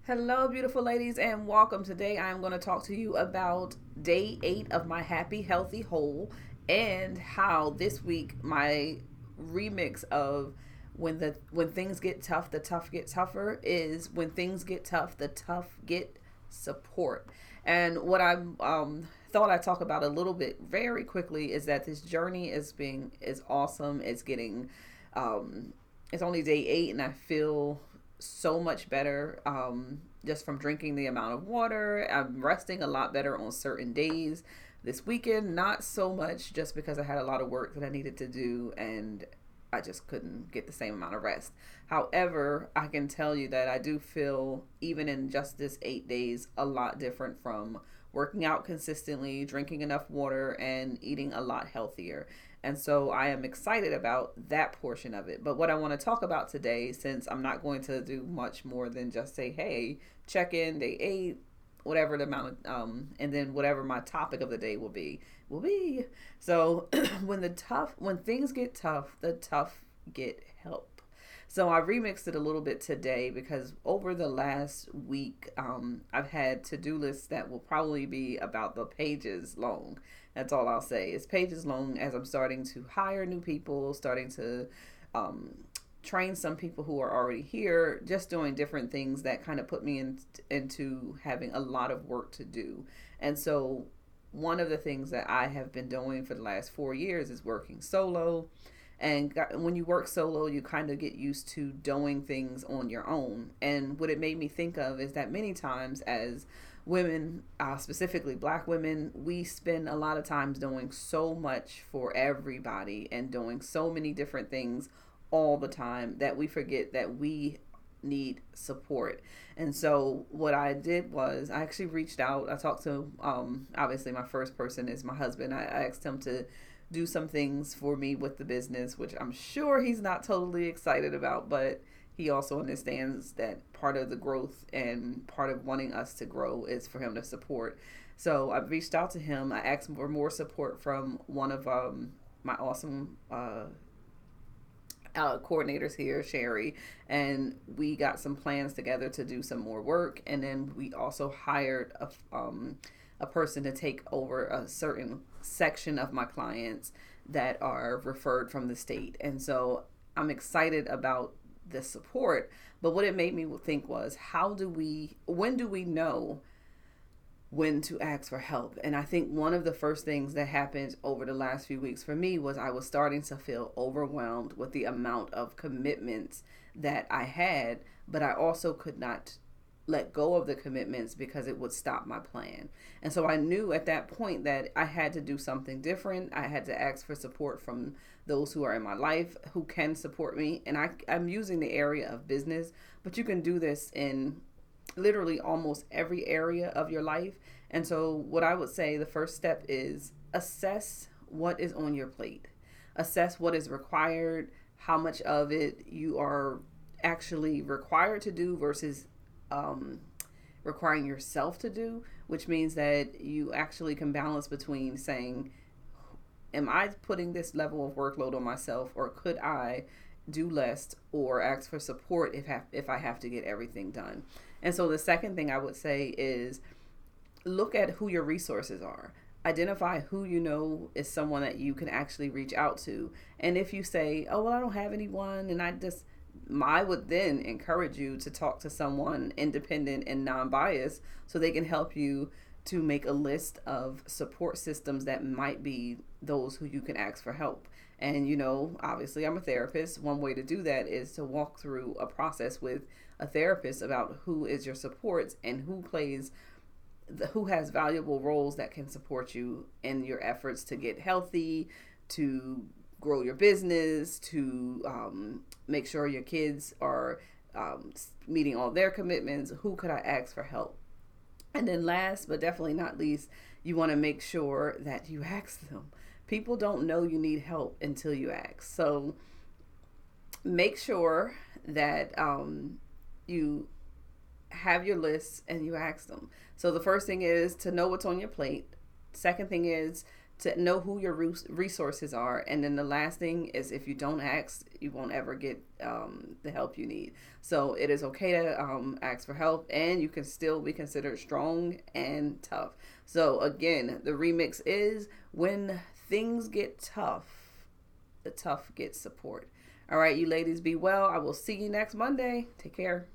Hello, beautiful ladies, and welcome. Today, I'm going to talk to you about day 8 of my Happy, Healthy, Whole, and how this week my remix of when things get tough, the tough get tougher is when things get tough, the tough get support. And what I thought I'd talk about a little bit very quickly is that this journey is awesome. Um, it's only day 8, and I feel so much better just from drinking the amount of water. I'm resting a lot better on certain days. This weekend, not so much, just because I had a lot of work that I needed to do and I just couldn't get the same amount of rest. However, I can tell you that I do feel, even in just this 8 days, a lot different from working out consistently, drinking enough water, and eating a lot healthier. And so I am excited about that portion of it. But what I want to talk about today, since I'm not going to do much more than just say, hey, check in day 8, whatever the amount of, and then whatever my topic of the day will be. So when things get tough, the tough get help. So I remixed it a little bit today because over the last week, I've had to-do lists that will probably be about the pages long. That's all I'll say. It's pages long as I'm starting to hire new people, starting to um, train some people who are already here, just doing different things that kind of put me into having a lot of work to do. And so one of the things that I have been doing for the last 4 years is working solo. And when you work solo, you kind of get used to doing things on your own. And what it made me think of is that many times as women, specifically black women, we spend a lot of times doing so much for everybody and doing so many different things all the time that we forget that we need support. And so what I did was I actually reached out. I talked to obviously my first person is my husband. I asked him to do some things for me with the business, which I'm sure he's not totally excited about, but he also understands that part of the growth and part of wanting us to grow is for him to support. So I reached out to him. I asked for more support from one of my awesome coordinators here, Sharea, and we got some plans together to do some more work. And then we also hired a person to take over a certain section of my clients that are referred from the state. And so I'm excited about the support. But what it made me think was, when do we know when to ask for help? And I think one of the first things that happened over the last few weeks for me was I was starting to feel overwhelmed with the amount of commitments that I had, but I also could not let go of the commitments because it would stop my plan. And so I knew at that point that I had to do something different. I had to ask for support from those who are in my life who can support me. And I'm using the area of business, but you can do this in literally almost every area of your life. And so what I would say the first step is assess what is on your plate. Assess what is required, how much of it you are actually required to do versus requiring yourself to do, which means that you actually can balance between saying, am I putting this level of workload on myself, or could I do less or ask for support if I have to get everything done? And so the second thing I would say is look at who your resources are. Identify who you know is someone that you can actually reach out to. And if you say, oh, well, I don't have anyone, and I would then encourage you to talk to someone independent and non-biased so they can help you to make a list of support systems that might be those who you can ask for help. And, obviously I'm a therapist. One way to do that is to walk through a process with a therapist about who is your supports and who has valuable roles that can support you in your efforts to get healthy, to grow your business, to make sure your kids are meeting all their commitments. Who could I ask for help? And then last but definitely not least, you want to make sure that you ask them. People don't know you need help until you ask. So make sure that you have your lists and you ask them. So the first thing is to know what's on your plate. Second thing is to know who your resources are. And then the last thing is, if you don't ask, you won't ever get the help you need. So it is okay to ask for help, and you can still be considered strong and tough. So again, the remix is, when things get tough, the tough get support. All right, you ladies, be well. I will see you next Monday. Take care.